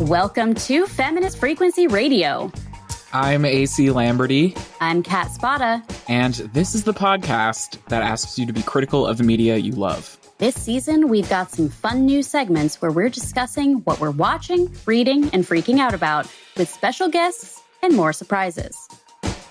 Welcome to Feminist Frequency Radio. I'm A.C. Lamberty. I'm Kat Spada. And this is the podcast that asks you to be critical of the media you love. This season, we've got some fun new segments where we're discussing what we're watching, reading, and freaking out about with special guests and more surprises.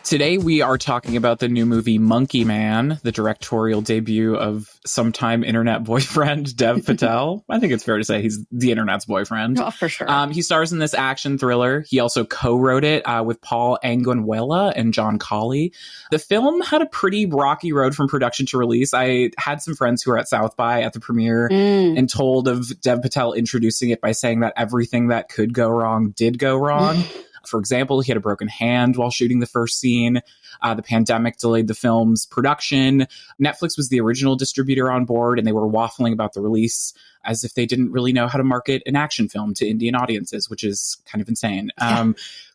Today, we are talking about the new movie Monkey Man, the directorial debut of sometime internet boyfriend Dev Patel. I think it's fair to say he's the internet's boyfriend. Oh, for sure. He stars in this action thriller. He also co-wrote it with Paul Anguinwela and John Colley. The film had a pretty rocky road from production to release. I had some friends who were at South by at the premiere and told of Dev Patel introducing it by saying that everything that could go wrong did go wrong. For example, he had a broken hand while shooting the first scene. The pandemic delayed the film's production. Netflix was the original distributor on board, and they were waffling about the release as if they didn't really know how to market an action film to Indian audiences, which is kind of insane.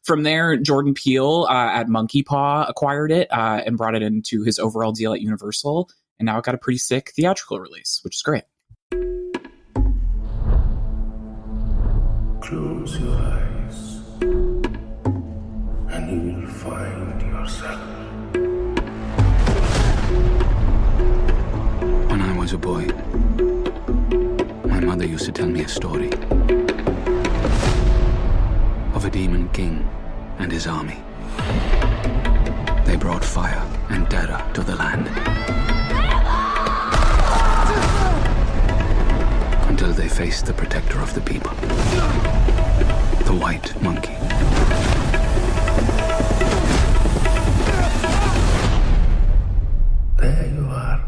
From there, Jordan Peele at Monkey Paw acquired it and brought it into his overall deal at Universal. And now it got a pretty sick theatrical release, which is great. Close your eyes. And you will find yourself. When I was a boy, my mother used to tell me a story of a demon king and his army. They brought fire and terror to the land. Until they faced the protector of the people, the white monkey. There you are.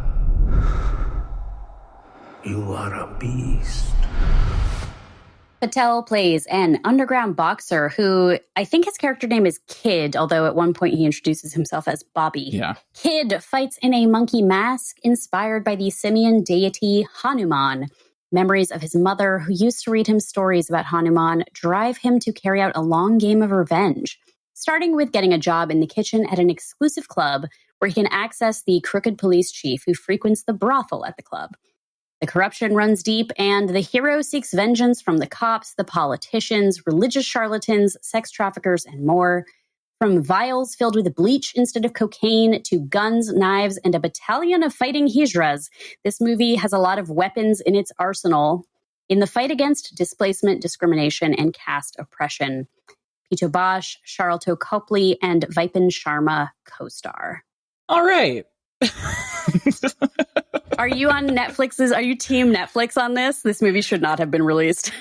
You are a beast. Patel plays an underground boxer who I think his character name is Kid, although at one point he introduces himself as Bobby. Yeah. Kid fights in a monkey mask inspired by the simian deity Hanuman. Memories of his mother, who used to read him stories about Hanuman, drive him to carry out a long game of revenge, starting with getting a job in the kitchen at an exclusive club where he can access the crooked police chief who frequents the brothel at the club. The corruption runs deep, and the hero seeks vengeance from the cops, the politicians, religious charlatans, sex traffickers, and more. From vials filled with bleach instead of cocaine to guns, knives, and a battalion of fighting hijras, this movie has a lot of weapons in its arsenal in the fight against displacement, discrimination, and caste oppression. Pito Bosch, Charlton Copley, and Vipin Sharma co-star. All right. Are you on Netflix's? Are you team Netflix on this? This movie should not have been released.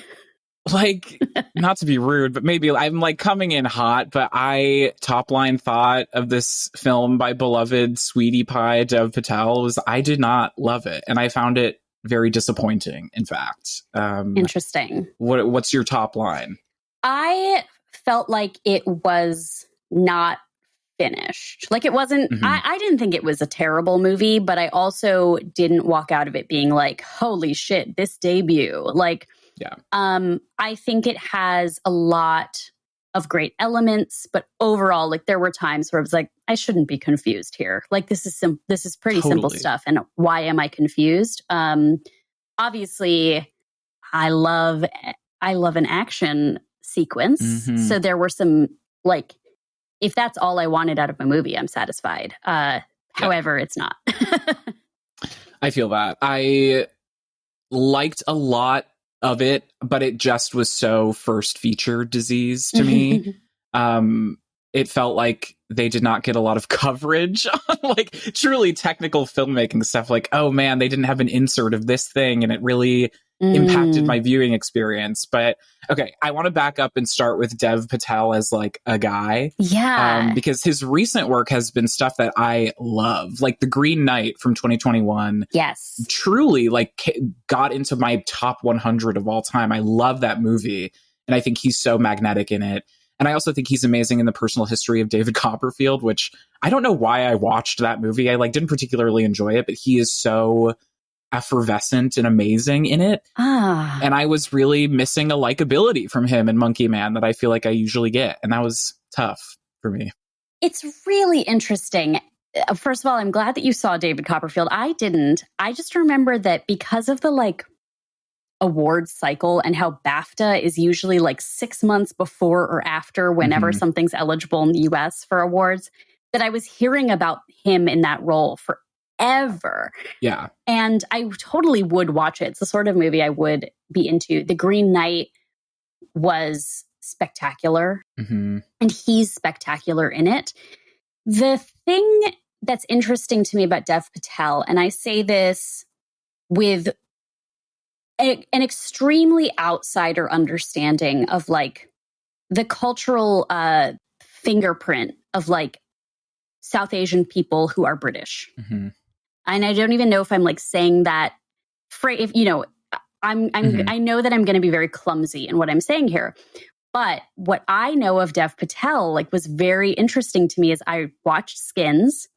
Like, not to be rude, but maybe I'm like coming in hot, but I top line thought of this film by beloved sweetie pie Dev Patel was I did not love it. And I found it very disappointing, in fact. Interesting. What's your top line? I felt like it was not finished. Like it wasn't, I didn't think it was a terrible movie, but I also didn't walk out of it being like, holy shit, this debut. Like, yeah. I think it has a lot of great elements, but overall, like there were times where I was like, I shouldn't be confused here. Like this is pretty simple stuff. And why am I confused? Obviously, I love an action sequence. So there were some like, if that's all I wanted out of a movie, I'm satisfied. However, it's not. I feel that. I liked a lot of it, but it just was so first feature disease to me. It felt like they did not get a lot of coverage on like truly technical filmmaking stuff. Like, oh man, they didn't have an insert of this thing, and it really impacted my viewing experience. But okay, I want to back up and start with Dev Patel as like a guy. Yeah. Because his recent work has been stuff that I love, like The Green Knight from 2021. Yes. Truly like got into my top 100 of all time. I love that movie. And I think he's so magnetic in it. And I also think he's amazing in The Personal History of David Copperfield, which I don't know why I watched that movie. I like didn't particularly enjoy it, but he is so effervescent and amazing in it. And I was really missing a likability from him in Monkey Man that I feel like I usually get. And that was tough for me. It's really interesting. First of all, I'm glad that you saw David Copperfield. I didn't. I just remember that because of the like awards cycle and how BAFTA is usually like 6 months before or after whenever something's eligible in the US for awards, that I was hearing about him in that role forever. Yeah. And I totally would watch it. It's the sort of movie I would be into. The Green Knight was spectacular, and he's spectacular in it. The thing that's interesting to me about Dev Patel, and I say this with an extremely outsider understanding of like the cultural fingerprint of like South Asian people who are British. And I don't even know if I'm like saying that if you know, I know that I'm going to be very clumsy in what I'm saying here. But what I know of Dev Patel like was very interesting to me is I watched Skins.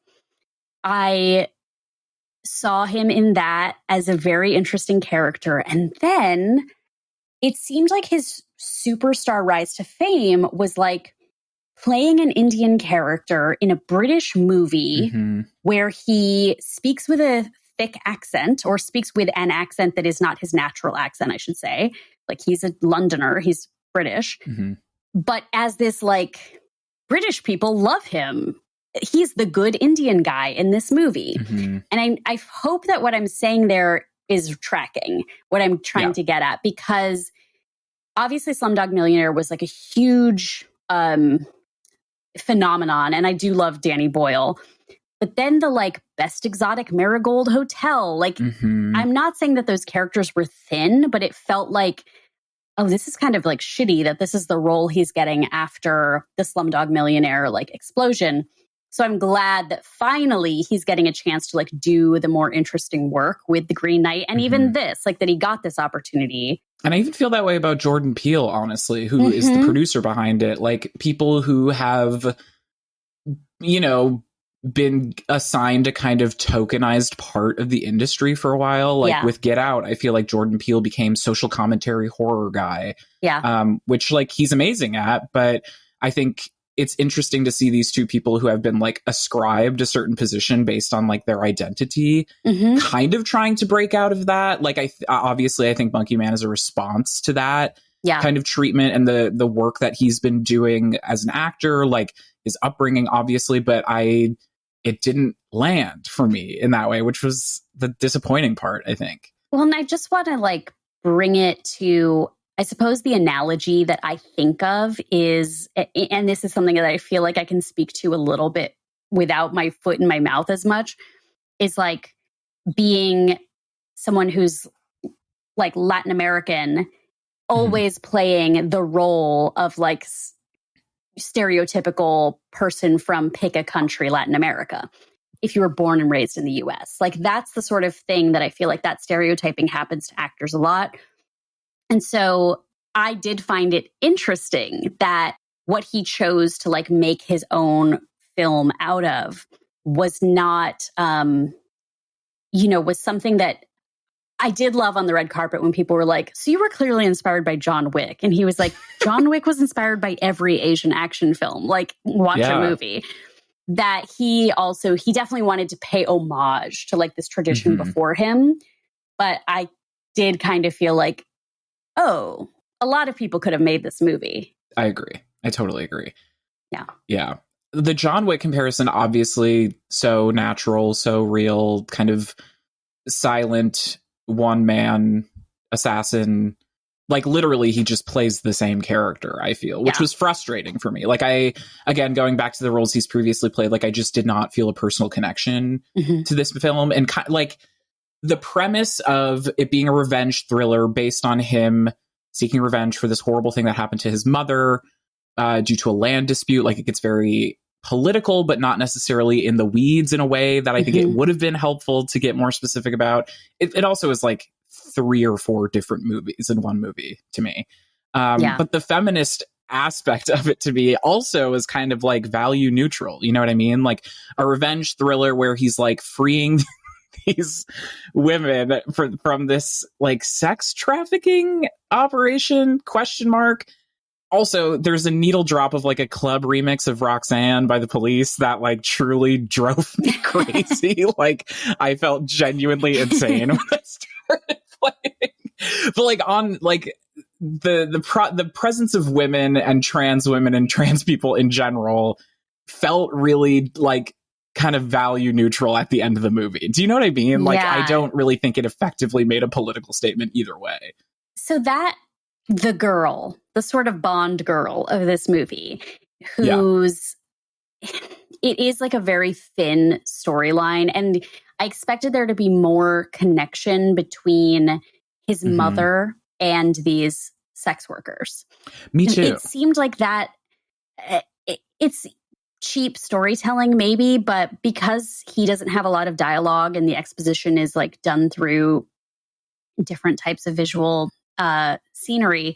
I saw him in that as a very interesting character. And then it seemed like his superstar rise to fame was like playing an Indian character in a British movie where he speaks with a thick accent, or speaks with an accent that is not his natural accent, I should say. Like he's a Londoner, he's British. But as this like British people love him. He's the good Indian guy in this movie. And I hope that what I'm saying there is tracking what I'm trying to get at, because obviously Slumdog Millionaire was like a huge phenomenon. And I do love Danny Boyle. But then the like Best Exotic Marigold Hotel, like I'm not saying that those characters were thin, but it felt like, oh, this is kind of like shitty that this is the role he's getting after the Slumdog Millionaire like explosion. So I'm glad that finally he's getting a chance to like do the more interesting work with The Green Knight, and even this, like that he got this opportunity. And I even feel that way about Jordan Peele, honestly, who is the producer behind it. Like people who have, you know, been assigned a kind of tokenized part of the industry for a while. Like with Get Out, I feel like Jordan Peele became social commentary horror guy. Which like he's amazing at, but I think it's interesting to see these two people who have been like ascribed a certain position based on like their identity, kind of trying to break out of that. Like obviously I think Monkey Man is a response to that kind of treatment and the work that he's been doing as an actor, like his upbringing, obviously, but it didn't land for me in that way, which was the disappointing part, I think. Well, and I just want to like bring it to, I suppose the analogy that I think of is, and this is something that I feel like I can speak to a little bit without my foot in my mouth as much, is like being someone who's like Latin American, always playing the role of like stereotypical person from pick a country, Latin America, if you were born and raised in the US. Like that's the sort of thing that I feel like that stereotyping happens to actors a lot. And so I did find it interesting that what he chose to like make his own film out of was not, was something that I did love on the red carpet when people were like, so you were clearly inspired by John Wick. And he was like, John Wick was inspired by every Asian action film. Like watch a movie. That he definitely wanted to pay homage to like this tradition before him. But I did kind of feel like, oh, a lot of people could have made this movie. I agree. I totally agree. Yeah. The John Wick comparison, obviously, so natural, so real, kind of silent, one-man assassin. Like, literally, he just plays the same character, I feel, which was frustrating for me. Like, again, going back to the roles he's previously played, like, I just did not feel a personal connection to this film. And, like, the premise of it being a revenge thriller based on him seeking revenge for this horrible thing that happened to his mother due to a land dispute. Like, it gets very political, but not necessarily in the weeds in a way that I think it would have been helpful to get more specific about. It also is like 3 or 4 different movies in one movie to me. But the feminist aspect of it to me also is kind of like value neutral. You know what I mean? Like a revenge thriller where he's like freeing these women from this like sex trafficking operation ? Also, there's a needle drop of like a club remix of Roxanne by The Police that like truly drove me crazy. Like I felt genuinely insane when I started playing. But like on like the presence of women and trans people in general felt really like kind of value neutral at the end of the movie. Do you know what I mean? Like, Yeah. I don't really think it effectively made a political statement either way. So that the girl, the sort of Bond girl of this movie, who's it is like a very thin storyline, and I expected there to be more connection between his mother and these sex workers. Me too. It seemed like that. It's cheap storytelling, maybe, but because he doesn't have a lot of dialogue and the exposition is like done through different types of visual scenery,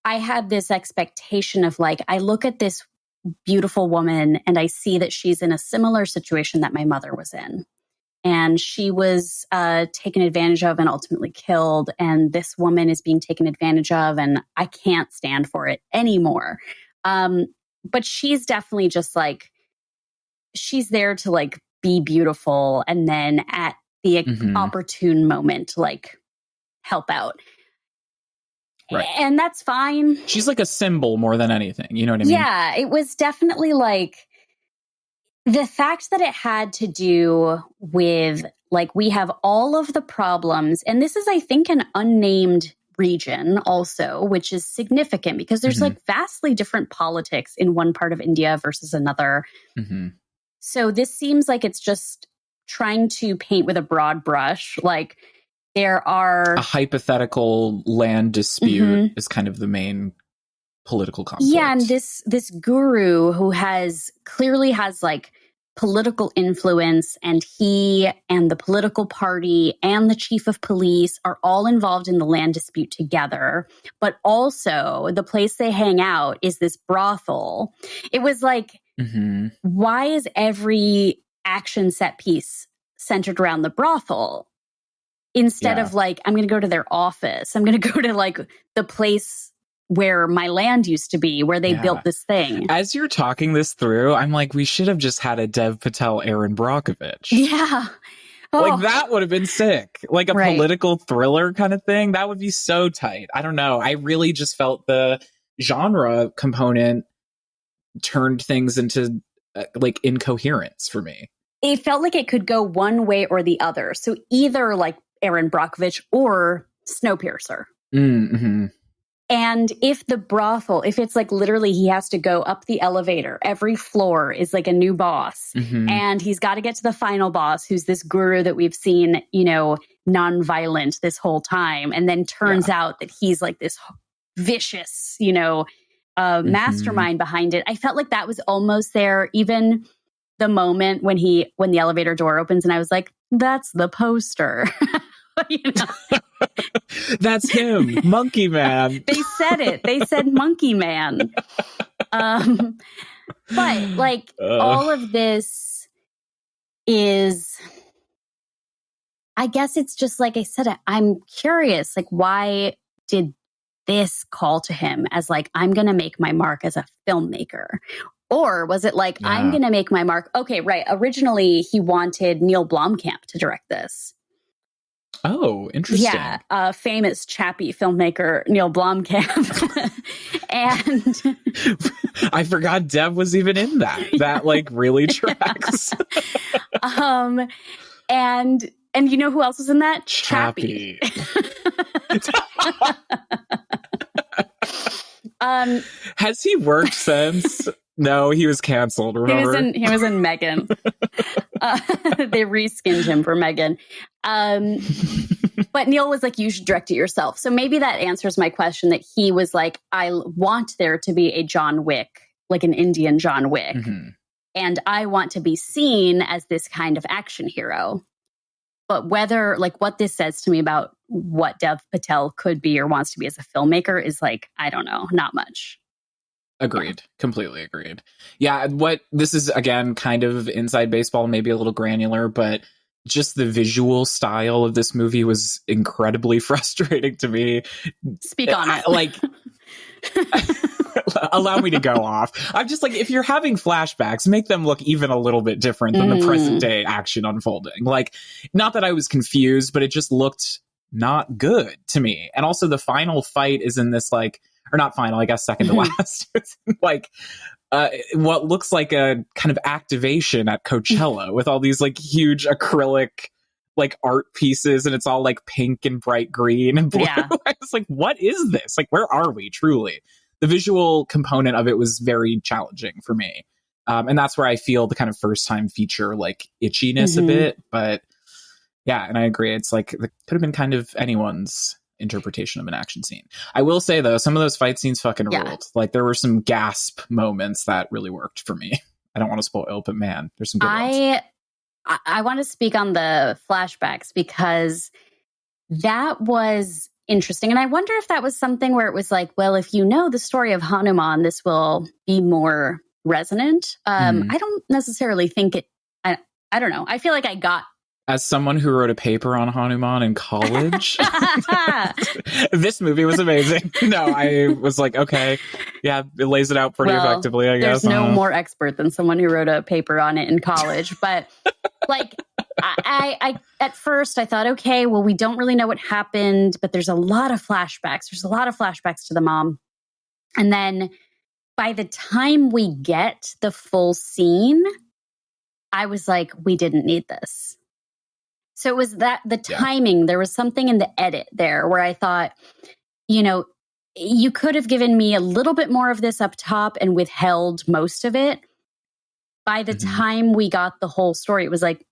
I had this expectation of like, I look at this beautiful woman and I see that she's in a similar situation that my mother was in. And she was taken advantage of and ultimately killed. And this woman is being taken advantage of, and I can't stand for it anymore. But she's definitely just like, she's there to like be beautiful. And then at the opportune moment, like help out. Right. And that's fine. She's like a symbol more than anything. You know what I mean? Yeah, it was definitely like the fact that it had to do with like, we have all of the problems. And this is, I think, an unnamed region also, which is significant because there's like vastly different politics in one part of India versus another. So this seems like it's just trying to paint with a broad brush. Like there are a hypothetical land dispute is kind of the main political conflict. Yeah, and this guru who clearly has like political influence, and he and the political party and the chief of police are all involved in the land dispute together. But also the place they hang out is this brothel. It was like, why is every action set piece centered around the brothel instead of like, I'm going to go to their office. I'm going to go to like the place where my land used to be, where they built this thing. As you're talking this through, I'm like, we should have just had a Dev Patel, Aaron Brockovich. Yeah. Oh. Like, that would have been sick. Like a political thriller kind of thing. That would be so tight. I don't know. I really just felt the genre component turned things into like incoherence for me. It felt like it could go one way or the other. So either like Aaron Brockovich or Snowpiercer. And if the brothel, if it's like literally he has to go up the elevator, every floor is like a new boss. And he's got to get to the final boss, who's this guru that we've seen, you know, nonviolent this whole time. And then turns out that he's like this vicious, you know, mastermind behind it. I felt like that was almost there. Even the moment when the elevator door opens and I was like, that's the poster. You know? That's him, Monkey Man. They said it. They said Monkey Man. But like all of this is, I guess it's just like I said, I'm curious, like why did this call to him as like, I'm going to make my mark as a filmmaker? Or was it like, I'm going to make my mark? Okay, right. Originally, he wanted Neil Blomkamp to direct this. Oh, interesting. Yeah, famous chappy filmmaker Neil Blomkamp. And I forgot Dev was even in that. That like really tracks. And you know who else was in that? Chappy. Has he worked since? No, he was canceled. Remember? He was in Megan. They reskinned him for Megan. But Neil was like, you should direct it yourself. So maybe that answers my question, that he was like, I want there to be a John Wick, like an Indian John Wick. And I want to be seen as this kind of action hero. But whether, like, what this says to me about what Dev Patel could be or wants to be as a filmmaker is like, I don't know, not much. Agreed. Completely agreed. Yeah, this is, again, kind of inside baseball, maybe a little granular, but just the visual style of this movie was incredibly frustrating to me. Speak on it. Like, allow me to go off. I'm just like, if you're having flashbacks, make them look even a little bit different than the present day action unfolding. Like, not that I was confused, but it just looked not good to me. And also the final fight is in this like, or not final, I guess second to last. It's like what looks like a kind of activation at Coachella with all these like huge acrylic like art pieces, and it's all like pink and bright green and blue. Yeah. I was like, what is this? Like, where are we truly? The visual component of it was very challenging for me. And that's where I feel the kind of first time feature like itchiness a bit. But yeah, and I agree. It's like it could have been kind of anyone's interpretation of an action scene. I will say though, some of those fight scenes fucking ruled. Like there were some gasp moments that really worked for me. I don't want to spoil, but man, there's some good ones. I want to speak on the flashbacks because that was interesting. And I wonder if that was something where it was like, well, if you know the story of Hanuman, this will be more resonant. I don't necessarily think it, I don't know. I feel like I got. As someone who wrote a paper on Hanuman in college, this movie was amazing. No, I was like, okay, yeah, it lays it out pretty effectively, I guess. There's no more expert than someone who wrote a paper on it in college. But like, I at first I thought, okay, well, we don't really know what happened, but there's a lot of flashbacks. There's a lot of flashbacks to the mom. And then by the time we get the full scene, I was like, we didn't need this. So it was that the timing, there was something in the edit there where I thought, you know, you could have given me a little bit more of this up top and withheld most of it. By the time we got the whole story, it was like,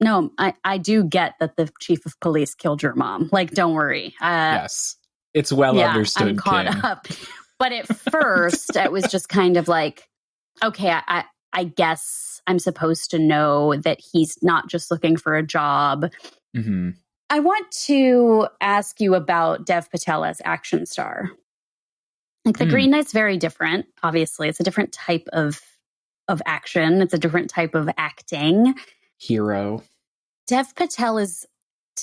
no, I do get that the chief of police killed your mom. Like, don't worry. Yes, it's well understood. I'm caught up. But at first, it was just kind of like, okay, I guess I'm supposed to know that he's not just looking for a job. I want to ask you about Dev Patel as action star. Like the Green Knight's very different. Obviously, it's a different type of action. It's a different type of acting. Hero. Dev Patel is,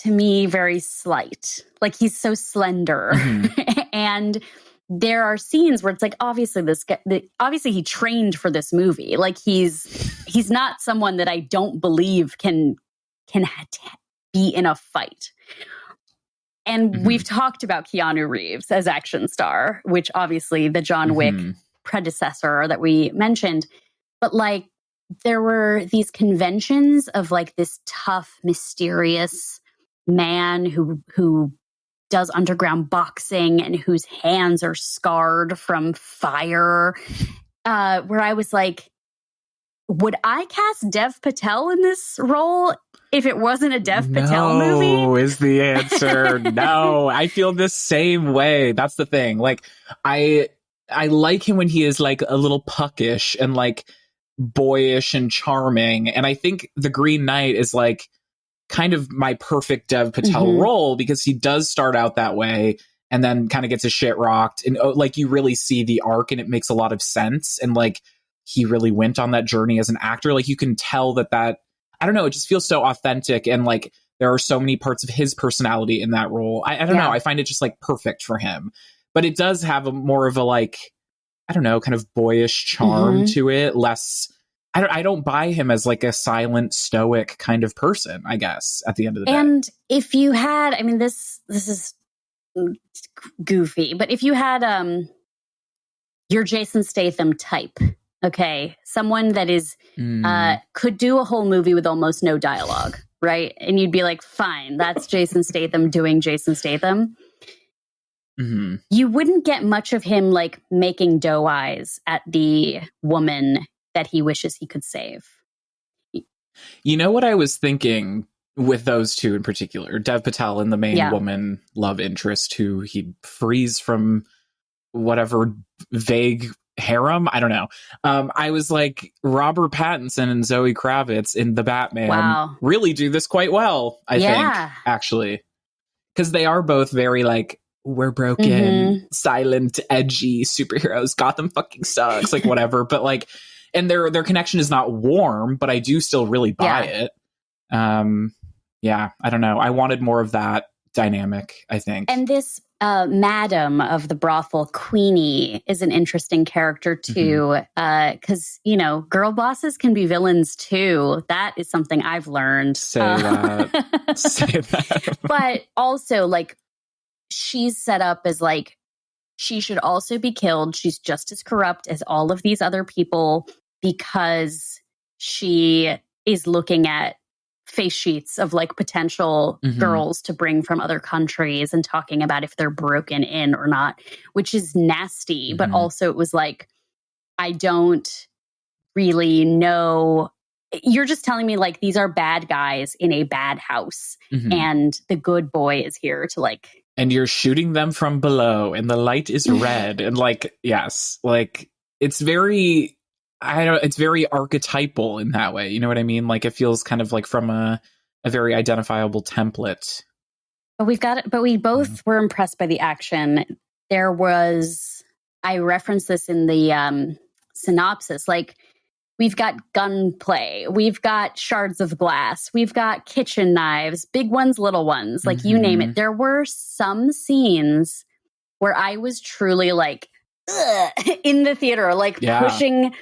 to me, very slight. Like he's so slender. And there are scenes where it's like, obviously he trained for this movie. Like he's not someone that I don't believe can be in a fight. And we've talked about Keanu Reeves as action star, which obviously the John Wick predecessor that we mentioned. But like there were these conventions of like this tough, mysterious man who does underground boxing and whose hands are scarred from fire, where I was like, would I cast Dev Patel in this role if it wasn't a Dev Patel movie? No, is the answer. No, I feel the same way. That's the thing. Like, I like him when he is like a little puckish and like boyish and charming. And I think the Green Knight is like kind of my perfect Dev Patel role because he does start out that way and then kind of gets his shit rocked. And like you really see the arc and it makes a lot of sense. And like he really went on that journey as an actor. Like you can tell that I don't know, it just feels so authentic. And like there are so many parts of his personality in that role. I don't know. I find it just like perfect for him. But it does have more of a like, I don't know, kind of boyish charm to it. Less, I don't buy him as like a silent, stoic kind of person, I guess, at the end of the day. And if you had, I mean, this is goofy, but if you had your Jason Statham type, okay, someone that is could do a whole movie with almost no dialogue, right? And you'd be like, fine, that's Jason Statham doing Jason Statham. You wouldn't get much of him like making doe eyes at the woman that he wishes he could save. You know what I was thinking with those two in particular, Dev Patel and the main woman love interest who he frees from whatever vague harem. I don't know. I was like, Robert Pattinson and Zoe Kravitz in The Batman really do this quite well, I think, actually. Because they are both very like, we're broken, silent, edgy superheroes. Gotham fucking sucks, like whatever. But like, and their connection is not warm, but I do still really buy it. I don't know. I wanted more of that dynamic, I think. And this Madam of the brothel, Queenie, is an interesting character too, because girl bosses can be villains too. That is something I've learned. Say that. Say that. But also, like, she's set up as like she should also be killed. She's just as corrupt as all of these other people because she is looking at face sheets of like potential girls to bring from other countries and talking about if they're broken in or not, which is nasty. But also it was like, I don't really know. You're just telling me like these are bad guys in a bad house and the good boy is here to like. And you're shooting them from below and the light is red. And like, yes, like it's very... it's very archetypal in that way. You know what I mean? Like it feels kind of like from a very identifiable template. But we both were impressed by the action. I referenced this in the synopsis, like we've got gunplay, we've got shards of glass, we've got kitchen knives, big ones, little ones, like you name it. There were some scenes where I was truly like, in the theater, like pushing...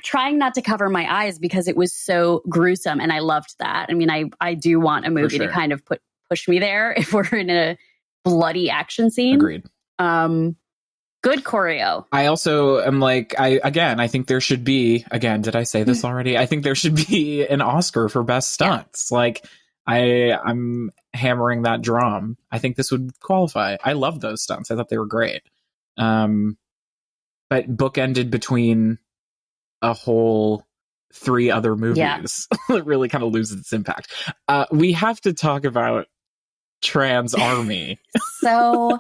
trying not to cover my eyes because it was so gruesome. And I loved that. I mean, I do want a movie to kind of push me there if we're in a bloody action scene. Agreed. Good choreo. I also am like, I think there should be, did I say this already? I think there should be an Oscar for best stunts. Yeah. Like I'm hammering that drum. I think this would qualify. I love those stunts. I thought they were great. But bookended between a whole 3 other movies, it really kind of loses its impact. We have to talk about Trans Army. So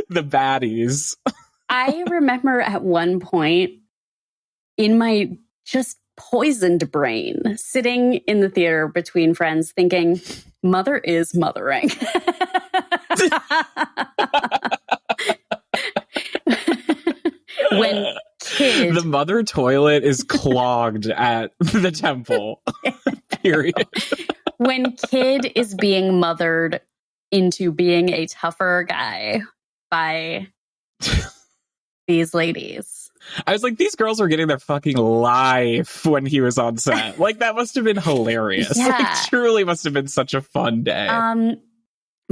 the baddies. I remember at one point in my just poisoned brain, sitting in the theater between friends thinking, mother is mothering. When Kid... The mother toilet is clogged at the temple. Period. When Kid is being mothered into being a tougher guy by these ladies. I was like, these girls were getting their fucking life when he was on set. Like, that must have been hilarious. Yeah. Like, truly must have been such a fun day. Vipin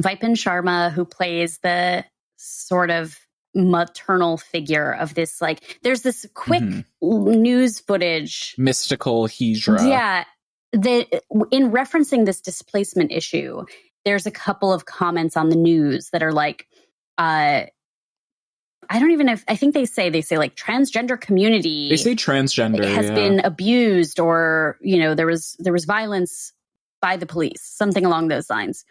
Sharma, who plays the sort of maternal figure of this, like, there's this quick news footage, mystical Hijra. Yeah, in referencing this displacement issue, there's a couple of comments on the news that are like, I don't even know if, I think they say like transgender community. They say transgender has been abused, or there was violence by the police, something along those lines.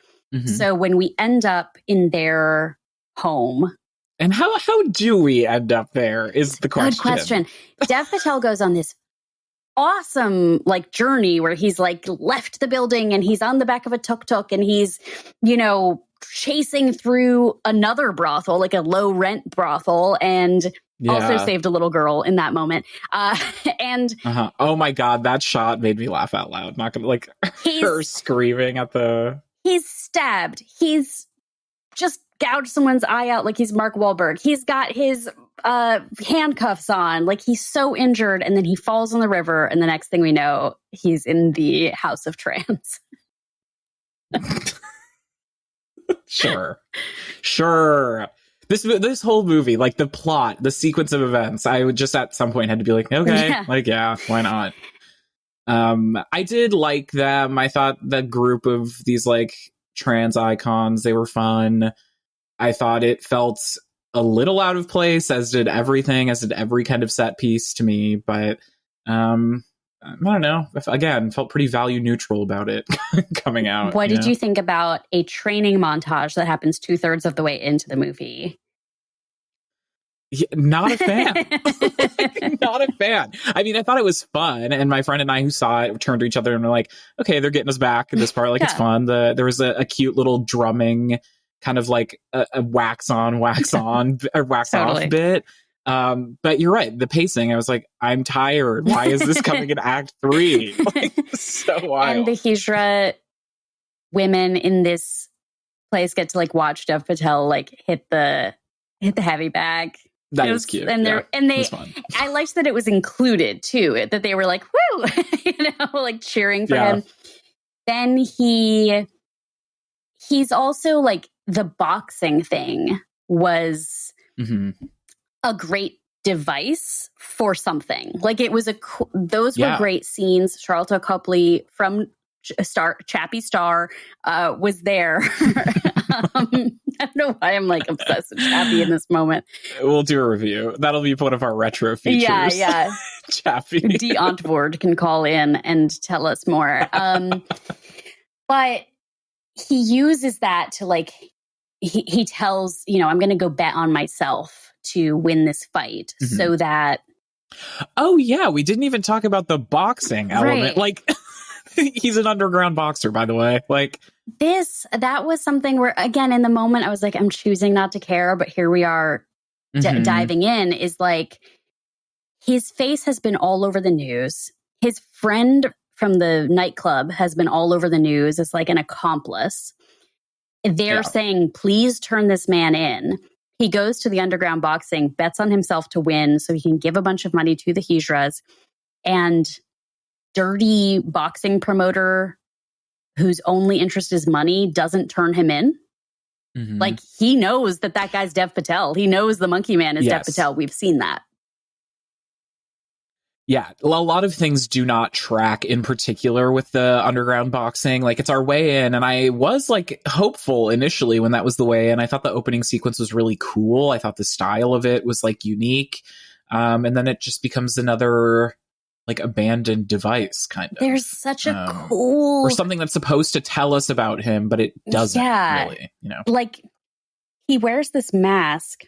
So when we end up in their home. And how do we end up there is the question. Good question. Dev Patel goes on this awesome like journey where he's like left the building and he's on the back of a tuk-tuk and he's, chasing through another brothel, like a low rent brothel, and also saved a little girl in that moment. Oh my God, that shot made me laugh out loud. Not gonna her screaming at the... He's stabbed. He's just gouged someone's eye out like he's Mark Wahlberg. He's got his handcuffs on, like he's so injured, and then he falls in the river, and the next thing we know, he's in the House of Trans. Sure. This whole movie, like the plot, the sequence of events, I would just at some point had to be like, okay, why not? I did like them. I thought the group of these like trans icons, they were fun. I thought it felt a little out of place, as did every kind of set piece to me. But I don't know. Again, felt pretty value neutral about it coming out. What did you think about a training montage that happens 2/3 of the way into the movie? Yeah, not a fan. Not a fan. I mean, I thought it was fun, and my friend and I who saw it turned to each other and were like, okay, they're getting us back in this part. Like, it's fun. There was a cute little drumming, kind of like a wax on, wax on, or wax off bit. But you're right. The pacing, I was like, I'm tired. Why is this coming in Act 3? Like, so wild. And the Hijra women in this place get to like watch Dev Patel like hit the heavy bag. That was cute. And they I liked that it was included too, that they were like, woo, like cheering for him. Then he's also like, the boxing thing was a great device for something. Like it was those were great scenes. Charlton Copley from Chappie Star was there. I don't know why I'm like obsessed with Chappie in this moment. We'll do a review. That'll be one of our retro features. Yeah. Chappie. D. Ontvord can call in and tell us more. But he uses that to like, he tells, I'm going to go bet on myself to win this fight so that. Oh, yeah. We didn't even talk about the boxing element. Like, he's an underground boxer, by the way. Like, that was something where, again, in the moment, I was like, I'm choosing not to care. But here we are diving in, is like, his face has been all over the news. His friend from the nightclub has been all over the news as like an accomplice. They're saying, please turn this man in. He goes to the underground boxing, bets on himself to win so he can give a bunch of money to the Hijras. And dirty boxing promoter whose only interest is money doesn't turn him in. Like, he knows that guy's Dev Patel. He knows the monkey man is Dev Patel. We've seen that. Yeah, a lot of things do not track, in particular with the underground boxing. Like, it's our way in, and I was like hopeful initially when that was the way in. I thought the opening sequence was really cool. I thought the style of it was like unique, and then it just becomes another like abandoned device, kind of. There's such a cool, or something that's supposed to tell us about him, but it doesn't really. Like, he wears this mask.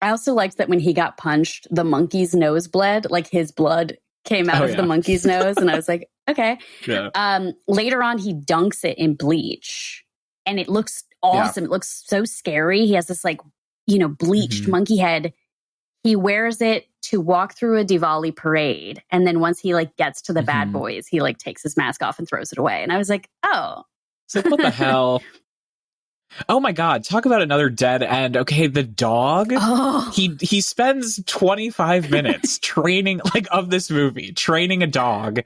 I also liked that when he got punched, the monkey's nose bled, like his blood came out of the monkey's nose. And I was like, okay. Later on, he dunks it in bleach and it looks awesome. It looks so scary. He has this like, bleached monkey head. He wears it to walk through a Diwali parade. And then once he like gets to the bad boys, he like takes his mask off and throws it away. And I was like, oh. It's like, what the hell? Oh my God, talk about another dead end. Okay, the dog, he spends 25 minutes training, like, of this movie, training a dog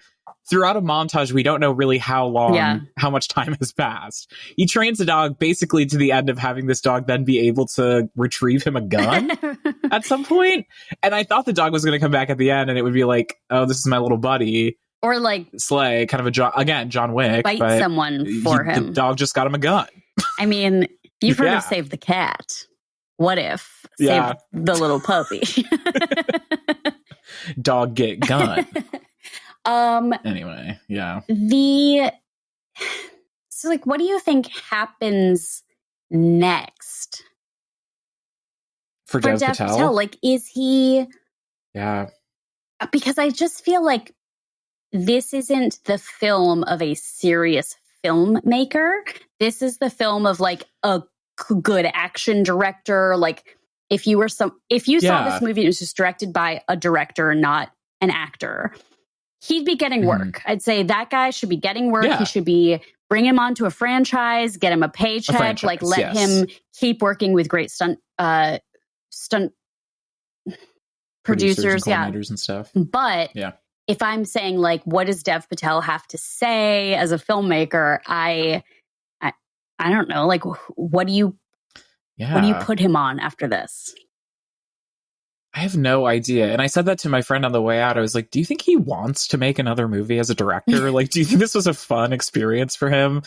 throughout a montage. We don't know really how long, how much time has passed. He trains a dog basically to the end of having this dog then be able to retrieve him a gun at some point. And I thought the dog was going to come back at the end and it would be like, oh, this is my little buddy. Or like Slay, kind of John Wick. Fight someone for him. The dog just got him a gun. I mean, you've heard of Save the Cat. What if save the little puppy? Dog get gun. Anyway, so like, what do you think happens next for Dev Patel? Like, is he? Yeah. Because I just feel like this isn't the film of a serious filmmaker. This is the film of like a good action director. Like, if you saw this movie, it was just directed by a director, not an actor, he'd be getting work. I'd say that guy should be getting work. He should be, bring him onto a franchise, get him a paycheck, like let him keep working with great stunt producers, and coordinators and stuff. But if I'm saying like, what does Dev Patel have to say as a filmmaker? I don't know. Like, what do you put him on after this? I have no idea. And I said that to my friend on the way out. I was like, do you think he wants to make another movie as a director? Like, do you think this was a fun experience for him?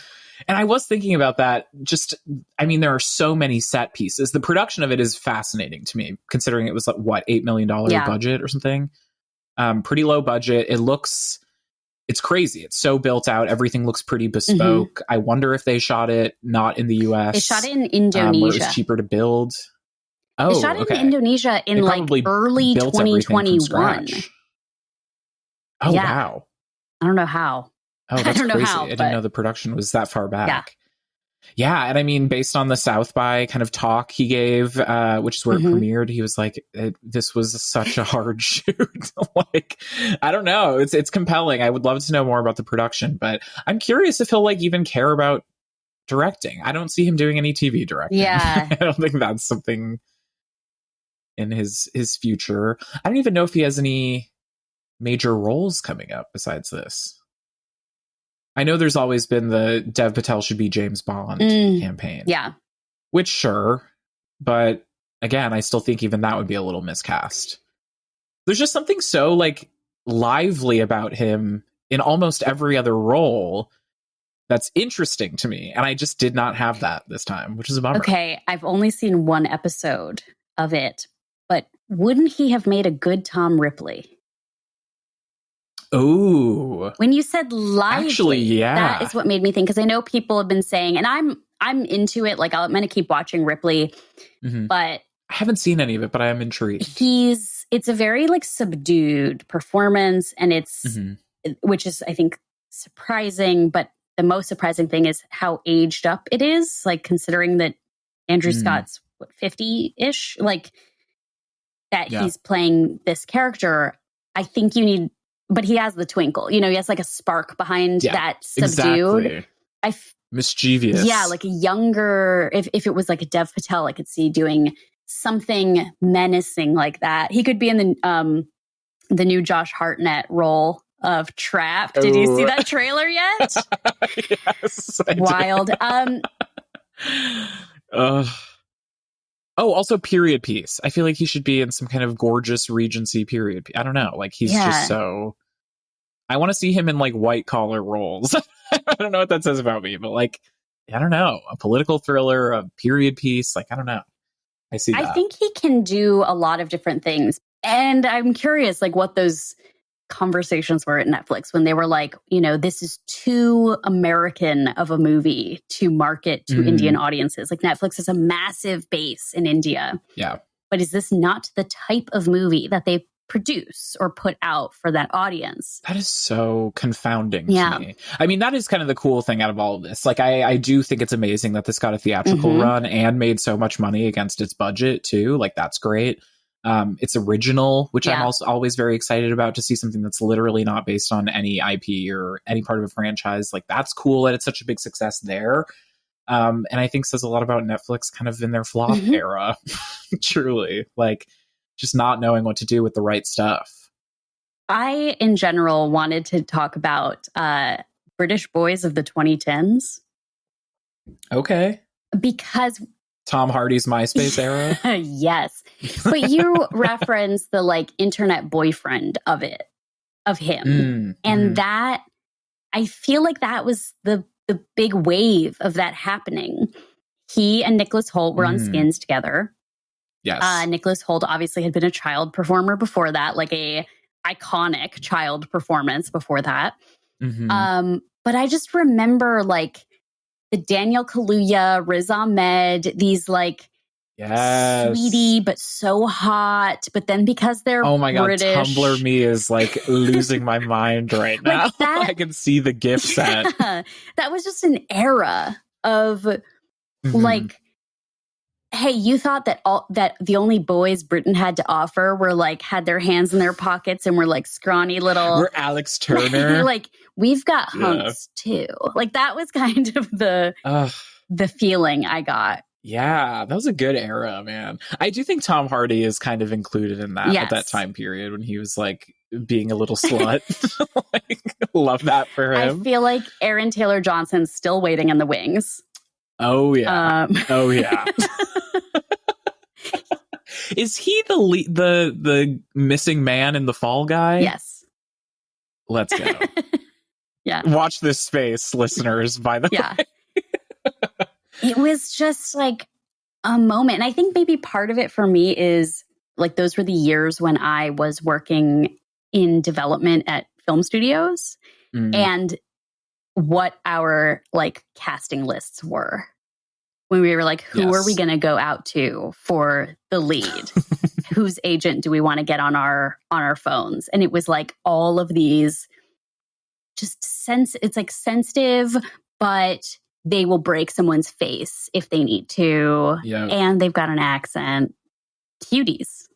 And I was thinking about that. Just, I mean, there are so many set pieces. The production of it is fascinating to me, considering it was like, what, $8 million budget or something? Pretty low budget. It's crazy. It's so built out. Everything looks pretty bespoke. I wonder if they shot it not in the US. They shot it in Indonesia. Where it was cheaper to build. They shot it in Indonesia in like early 2021. Oh, wow. I don't know how. Oh, that's crazy. I didn't know the production was that far back. Yeah, and I mean, based on the South by kind of talk he gave, which is where it premiered, he was like, this was such a hard shoot. Like, I don't know. It's compelling. I would love to know more about the production, but I'm curious if he'll like even care about directing. I don't see him doing any TV directing. Yeah. I don't think that's something in his future. I don't even know if he has any major roles coming up besides this. I know there's always been the Dev Patel should be James Bond campaign. Yeah. Which, sure. But again, I still think even that would be a little miscast. There's just something so like lively about him in almost every other role that's interesting to me. And I just did not have that this time, which is a bummer. Okay, I've only seen one episode of it, but wouldn't he have made a good Tom Ripley? Oh, when you said lively, actually, yeah, that is what made me think, because I know people have been saying, and I'm into it. Like, I'm going to keep watching Ripley, but I haven't seen any of it, but I am intrigued. It's a very like subdued performance, and it's which is, I think, surprising. But the most surprising thing is how aged up it is. Like, considering that Andrew Scott's 50-ish, like that he's playing this character. I think you need. But he has the twinkle, he has like a spark behind that subdued. Exactly. Mischievous. Yeah, like a younger, if it was like a Dev Patel, I could see doing something menacing like that. He could be in the new Josh Hartnett role of Trapped. Did you see that trailer yet? Yes. Wild. Oh, also period piece. I feel like he should be in some kind of gorgeous Regency period. I don't know. Like, he's just so... I want to see him in like white collar roles. I don't know what that says about me, but like, I don't know. A political thriller, a period piece. Like, I don't know. I see that. I think he can do a lot of different things. And I'm curious, like, what those conversations were at Netflix when they were like, this is too American of a movie to market to Indian audiences. Like, Netflix has a massive base in India. Yeah. But is this not the type of movie that they produce or put out for that audience? That is so confounding to me. I mean, that is kind of the cool thing out of all of this. Like, I do think it's amazing that this got a theatrical run and made so much money against its budget too. Like, that's great. It's original, which I'm also always very excited about, to see something that's literally not based on any IP or any part of a franchise. Like, that's cool that it's such a big success there. And I think says a lot about Netflix kind of in their flop era, truly. Like, just not knowing what to do with the right stuff. I, in general, wanted to talk about British boys of the 2010s. Okay. Because Tom Hardy's MySpace era? Yes. But you reference the like internet boyfriend of him. And that, I feel like that was the big wave of that happening. He and Nicholas Hoult were on Skins together. Yes. Nicholas Hoult obviously had been a child performer before that, like a iconic child performance before that. But I just remember like the Daniel Kaluuya, Riz Ahmed, these like sweetie but so hot. But then because they're oh my god, British, Tumblr me is like losing my mind right now. Like that, I can see the GIF set. That was just an era of like, hey, you thought that the only boys Britain had to offer were like had their hands in their pockets and were like scrawny little. We're Alex Turner. Like, we've got hunks too. Like, that was kind of the feeling I got. Yeah, that was a good era, man. I do think Tom Hardy is kind of included in that at that time period when he was like being a little slut. Like, love that for him. I feel like Aaron Taylor Johnson's still waiting in the wings. Oh yeah. Oh yeah. Is he the missing man in the Fall Guy? Yes. Let's go. Yeah. Watch this space, listeners, by the way. It was just like a moment. And I think maybe part of it for me is like those were the years when I was working in development at film studios and what our like casting lists were. When we were like, who are we going to go out to for the lead? Whose agent do we want to get on our phones? And it was like all of these just it's like sensitive, but they will break someone's face if they need to. Yeah. And they've got an accent. Cuties.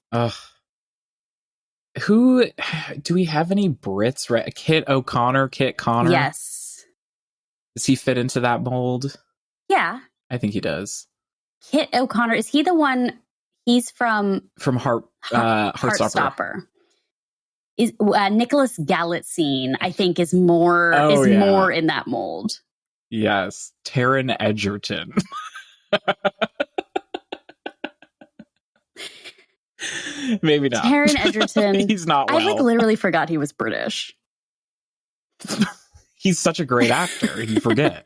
Who do we have any Brits? Right? Kit Connor. Yes. Does he fit into that mold? Yeah. I think he does. Kit O'Connor, is he the one? He's from Heartstopper. Is Nicholas Galitzine, I think, is more in that mold. Yes, Taron Egerton. Maybe not. Taron Egerton. He's not well. I literally forgot he was British. He's such a great actor. You forget.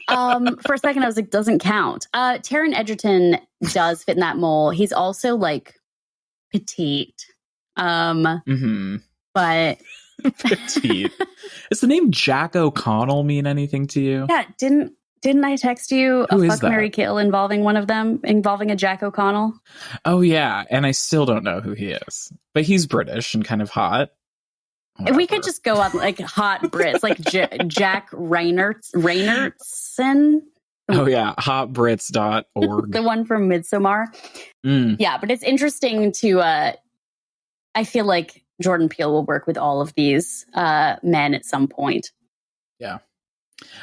For a second, I was like, doesn't count. Taron Egerton does fit in that mold. He's also petite. But petite. Does the name Jack O'Connell mean anything to you? Yeah, didn't I text you Who a is fuck, that? marry, kill involving one of them, involving a Jack O'Connell? Oh yeah, and I still don't know who he is, but he's British and kind of hot. Whatever. We could just go on hot Brits, Jack Reynertson. Oh yeah, hotbrits.org. The one from Midsommar. Yeah, but it's interesting to. I feel like Jordan Peele will work with all of these men at some point. Yeah.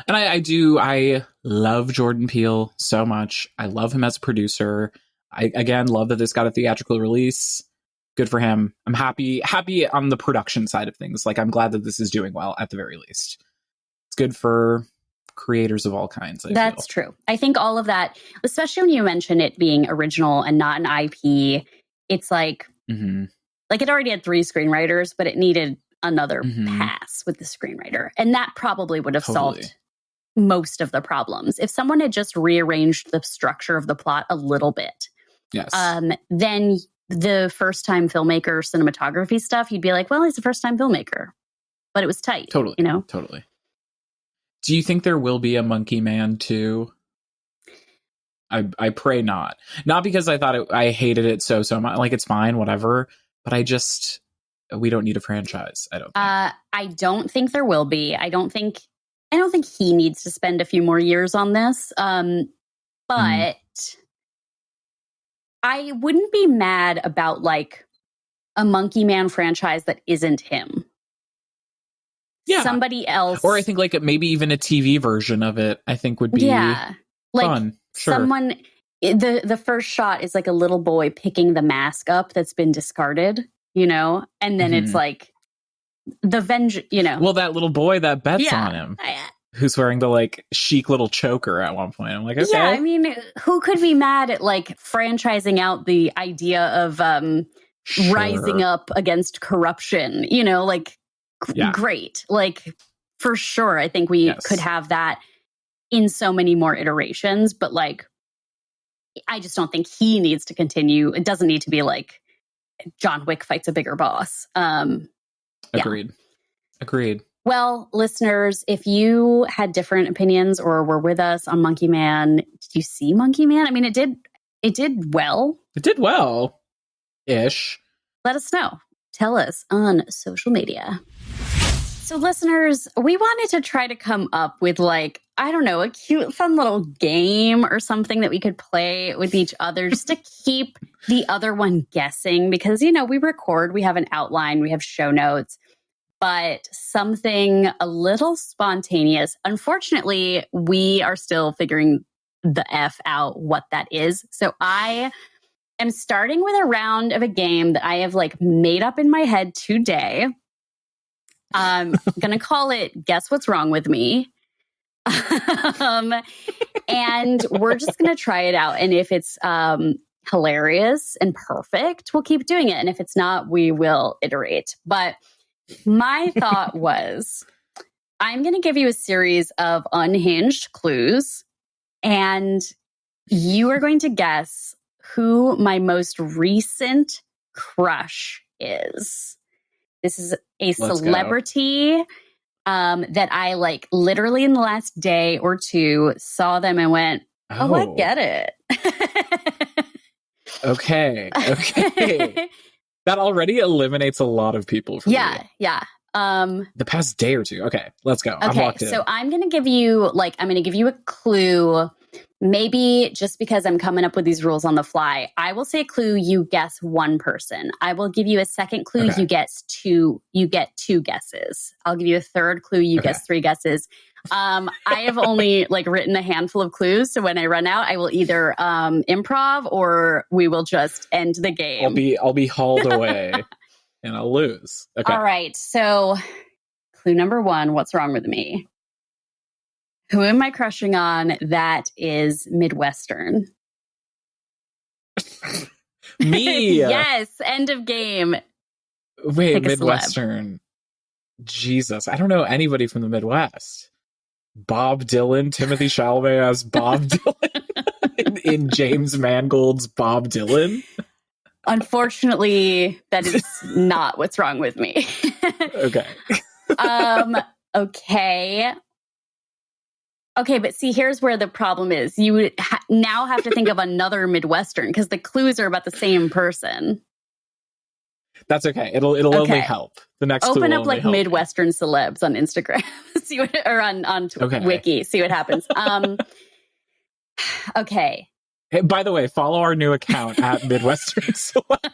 And I love Jordan Peele so much. I love him as a producer. I, again, love that this got a theatrical release. Good for him. I'm happy on the production side of things. I'm glad that this is doing well at the very least. It's good for creators of all kinds. That's true. I think all of that, especially when you mention it being original and not an IP, it's it already had 3 screenwriters, but it needed another pass with the screenwriter. And that probably would have solved most of the problems. If someone had just rearranged the structure of the plot a little bit, yes, then the first-time filmmaker cinematography stuff, you'd be like, well, he's a first-time filmmaker. But it was tight. Totally. Totally. Do you think there will be a Monkey Man 2? I pray not. Not because I hated it so much. It's fine, whatever. But we don't need a franchise, I don't think. I don't think there will be. I don't think he needs to spend a few more years on this. But I wouldn't be mad about a Monkey Man franchise that isn't him. Yeah. Somebody else. Or I think maybe even a TV version of it, I think would be fun. Sure. Someone, the first shot is a little boy picking the mask up that's been discarded, and then it's the vengeance, Well, that little boy that bets on him, who's wearing the chic little choker at one point. I'm like, okay. Yeah, I mean, who could be mad at franchising out the idea of rising up against corruption? Great. For sure, I think we could have that in so many more iterations, but I just don't think he needs to continue. It doesn't need to be John Wick fights a bigger boss. Agreed. Well, listeners, if you had different opinions or were with us on Monkey Man, did you see Monkey Man? I mean, it did well. It did well-ish. Let us know. Tell us on social media. So listeners, we wanted to try to come up with a cute, fun little game or something that we could play with each other just to keep the other one guessing because, we record, we have an outline, we have show notes, but something a little spontaneous. Unfortunately, we are still figuring the F out what that is. So I am starting with a round of a game that I have made up in my head today. I'm going to call it Guess What's Wrong With Me. And we're just going to try it out. And if it's hilarious and perfect, we'll keep doing it. And if it's not, we will iterate. But my thought was, I'm going to give you a series of unhinged clues. And you are going to guess who my most recent crush is. This is a celebrity that I literally in the last day or two saw them and went, oh I get it. Okay. That already eliminates a lot of people for me. Yeah. The past day or two. Okay, let's go. I'm locked in. So I'm going to give you a clue. maybe just because I'm coming up with these rules on the fly, I will say clue, you guess one person. I will give you a second clue, Okay. you get two guesses. I'll give you a third clue, you guess three guesses. I have only written a handful of clues, so when I run out, I will either improv or we will just end the game. I'll be hauled away and I'll lose. Okay. All right. So clue number one, what's wrong with me? Who am I crushing on that is Midwestern? Me. Yes. End of game. Wait, Pick a Midwestern. Jesus. I don't know anybody from the Midwest. Bob Dylan, Timothy Chalamet as Bob Dylan in James Mangold's Bob Dylan. Unfortunately, that is not what's wrong with me. Okay. Okay. Okay, but see, here's where the problem is. You would now have to think of another Midwestern because the clues are about the same person. That's okay. It'll only help. The next clue open will up only help. Midwestern celebs on Instagram, see what, or on Wiki, see what happens. Okay. Hey, by the way, follow our new account at Midwestern Celeb.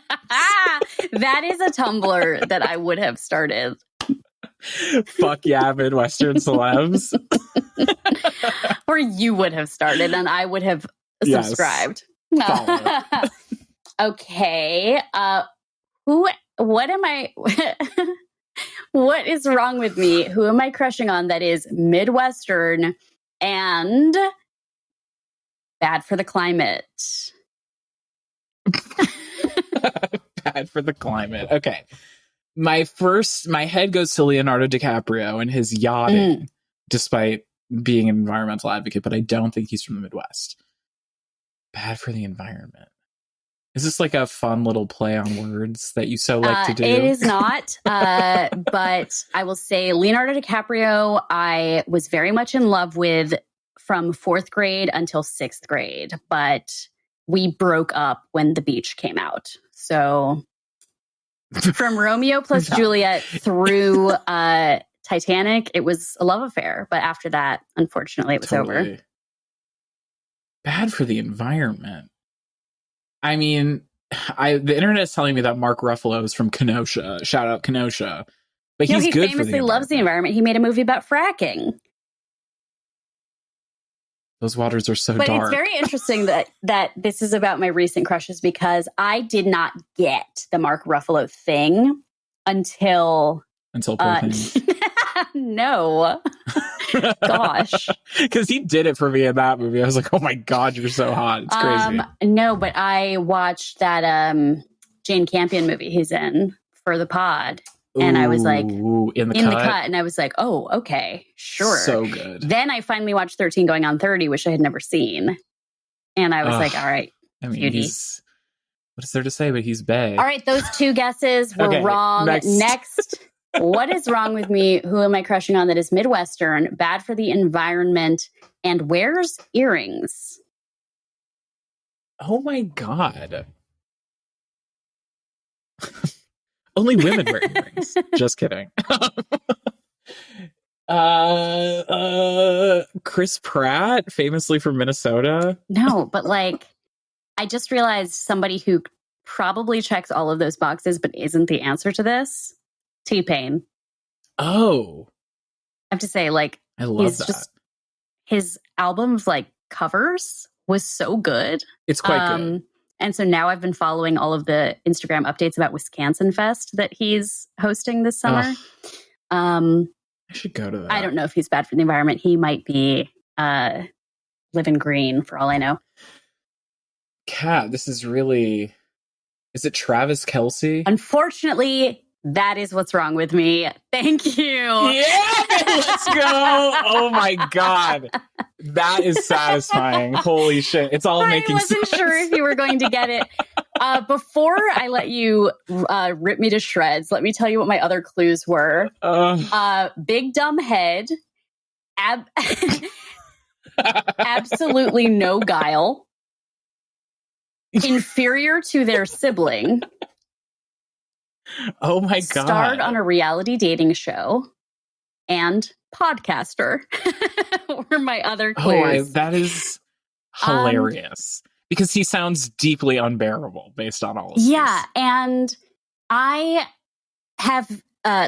That is a Tumblr that I would have started. Fuck yeah, Midwestern celebs. Or you would have started and I would have subscribed. Follow. Okay. What am I what is wrong with me? Who am I crushing on that is Midwestern and bad for the climate? Bad for the climate. Okay. My head goes to Leonardo DiCaprio and his yachting, despite being an environmental advocate, but I don't think he's from the Midwest. Bad for the environment. Is this like a fun little play on words that you so like to do? It is not, but I will say Leonardo DiCaprio, I was very much in love with from 4th grade until 6th grade, but we broke up when The Beach came out. So from Romeo plus Juliet through Titanic, it was a love affair. But after that, unfortunately, it was over. Bad for the environment. I mean, the internet is telling me that Mark Ruffalo is from Kenosha. Shout out Kenosha. But he's good. He famously loves the environment. He made a movie about fracking. Those waters are so dark. But it's very interesting that this is about my recent crushes because I did not get the Mark Ruffalo thing until Poor Things. No. Gosh. Because he did it for me in that movie. I was like, oh my God, you're so hot. It's crazy. No, but I watched that Jane Campion movie he's in for the pod. And I was like, in the cut. And I was like, oh, okay, sure. So good. Then I finally watched 13 Going on 30, which I had never seen. And I was like, all right, I mean, what is there to say? But he's bae. All right, those two guesses were wrong. Next, what is wrong with me? Who am I crushing on that is Midwestern, bad for the environment, and wears earrings? Oh my God. Only women wear earrings. Just kidding. Chris Pratt, famously from Minnesota. No, but I just realized somebody who probably checks all of those boxes, but isn't the answer to this. T-Pain. Oh. I have to say, I love that. His album of covers was so good. It's quite good. And so now I've been following all of the Instagram updates about Wisconsin Fest that he's hosting this summer. I should go to that. I don't know if he's bad for the environment. He might be living green for all I know. Kat, this is really... Is it Travis Kelce? Unfortunately, that is what's wrong with me. Thank you. Yeah, let's go. Oh my God. That is satisfying. Holy shit. It's all making sense. I wasn't sure if you were going to get it. Before I let you rip me to shreds, let me tell you what my other clues were. Big dumb head. Absolutely no guile. Inferior to their sibling. Oh my God. Starred on a reality dating show. And podcaster were my other clues. That is hilarious because he sounds deeply unbearable based on all of Yeah, this. and I have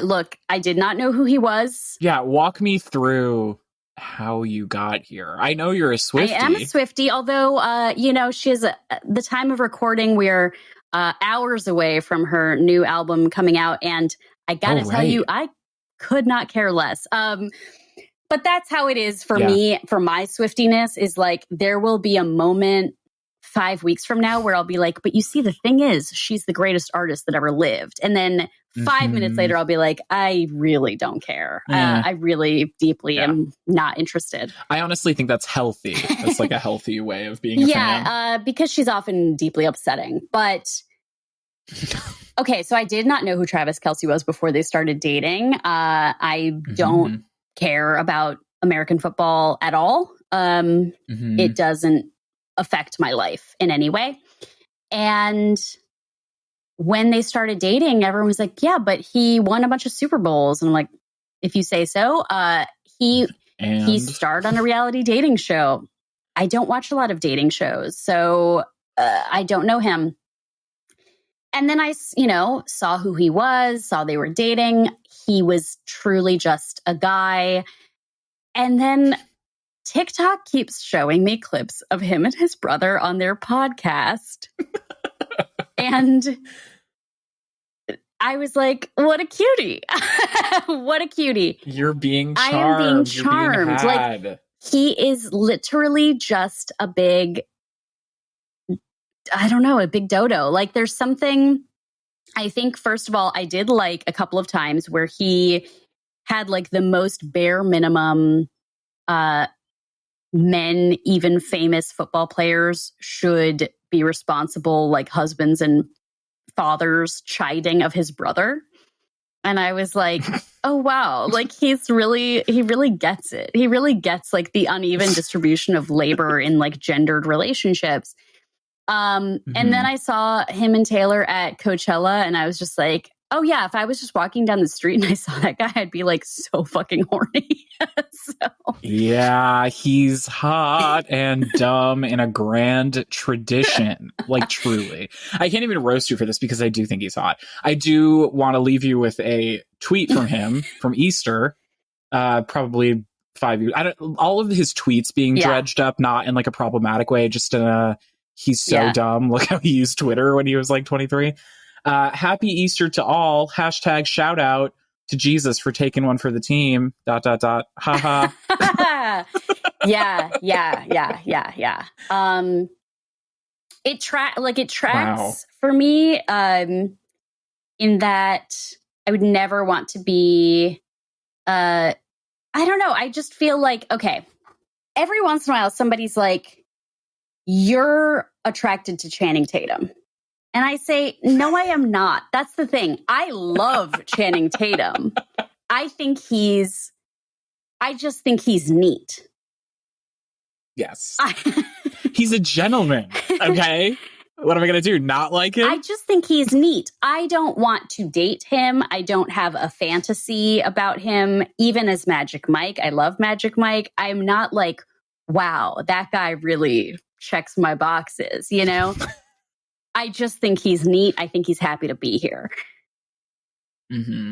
look, I did not know who he was. Yeah, walk me through how you got here. I know you're a Swiftie. I am a Swiftie, although she is the time of recording, we're hours away from her new album coming out, and I gotta tell you, I could not care less. But that's how it is for me, for my Swiftiness, is like there will be a moment 5 weeks from now where I'll be like, but you see, the thing is, she's the greatest artist that ever lived. And then 5 minutes later, I'll be like, I really don't care. I really deeply am not interested. I honestly think that's healthy. That's like a healthy way of being a fan. Yeah, because she's often deeply upsetting. But okay, so I did not know who Travis Kelce was before they started dating. I don't care about American football at all. It doesn't affect my life in any way. And when they started dating, everyone was like, yeah, but he won a bunch of Super Bowls. And I'm like, if you say so. He starred on a reality dating show. I don't watch a lot of dating shows, so I don't know him. And then I, saw who he was, saw they were dating. He was truly just a guy. And then TikTok keeps showing me clips of him and his brother on their podcast. And I was like, what a cutie. What a cutie. You're being charmed. I am being charmed. Like, he is literally just a big, I don't know, a big dodo. Like, there's something, I think, first of all, I did like a couple of times where he had like the most bare minimum men, even famous football players, should be responsible, like husbands and fathers, chiding of his brother. And I was like, oh, wow, like he really gets it. He really gets like the uneven distribution of labor in like gendered relationships. And then I saw him and Taylor at Coachella, and I was just like, oh yeah, if I was just walking down the street and I saw that guy, I'd be like so fucking horny. Yeah, he's hot and dumb in a grand tradition. Like, truly. I can't even roast you for this because I do think he's hot. I do want to leave you with a tweet from him from Easter, probably 5 years. All of his tweets being dredged up, not in like a problematic way, just in a he's so dumb. Look how he used Twitter when he was like 23. Happy Easter to all. # shout out to Jesus for taking one for the team. ... Haha. Yeah. It tracks for me. In that I would never want to be. I don't know. I just feel like, okay, every once in a while somebody's like, "You're attracted to Channing Tatum." And I say, no, I am not. That's the thing. I love Channing Tatum. I just think he's neat. Yes. He's a gentleman. Okay. What am I going to do? Not like him? I just think he's neat. I don't want to date him. I don't have a fantasy about him, even as Magic Mike. I love Magic Mike. I'm not like, wow, that guy really checks my boxes, you know? I just think he's neat. I think he's happy to be here.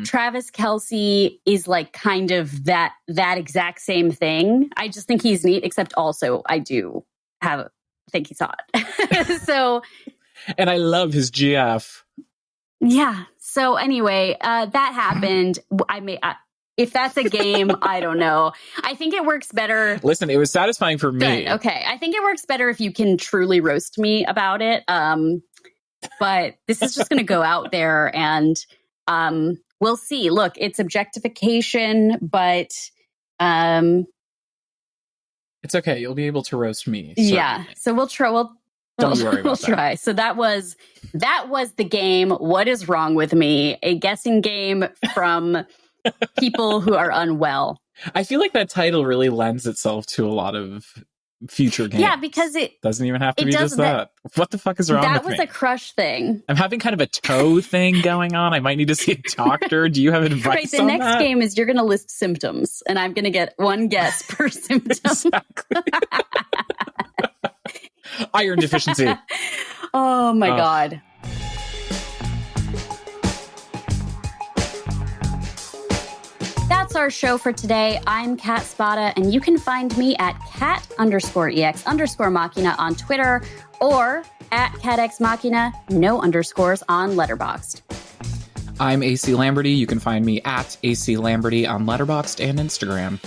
Travis Kelce is like kind of that exact same thing. I just think he's neat, except also I do think he's hot. So, and I love his GF. Yeah. So anyway, that happened. If that's a game, I don't know. I think it works better. Listen, it was satisfying for me. Good. Okay. I think it works better if you can truly roast me about it. But this is just going to go out there and we'll see. Look, it's objectification, but it's okay. You'll be able to roast me. Yeah. So we'll try. Don't worry about we'll try. So that was the game. What is wrong with me? A guessing game from people who are unwell. I feel like that title really lends itself to a lot of future games. Yeah, because it doesn't even have to be just that. What the fuck is wrong with me? That was a crush thing. I'm having kind of a toe thing going on. I might need to see a doctor. Do you have advice right, the on next that? game is you're going to list symptoms, and I'm going to get one guess per symptom. Iron deficiency. Oh my God. That's our show for today. I'm Kat Spada, and you can find me at cat_ex_machina on Twitter or at catxmachina, no underscores on Letterboxd. I'm A.C. Lamberty. You can find me at A.C. Lamberty on Letterboxd and Instagram.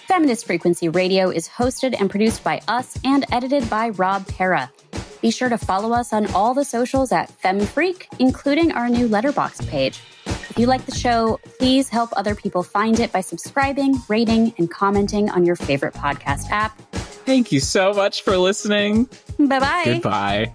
Feminist Frequency Radio is hosted and produced by us and edited by Rob Pera. Be sure to follow us on all the socials at FemFreak, including our new Letterboxd page. If you like the show, please help other people find it by subscribing, rating, and commenting on your favorite podcast app. Thank you so much for listening. Bye-bye. Goodbye.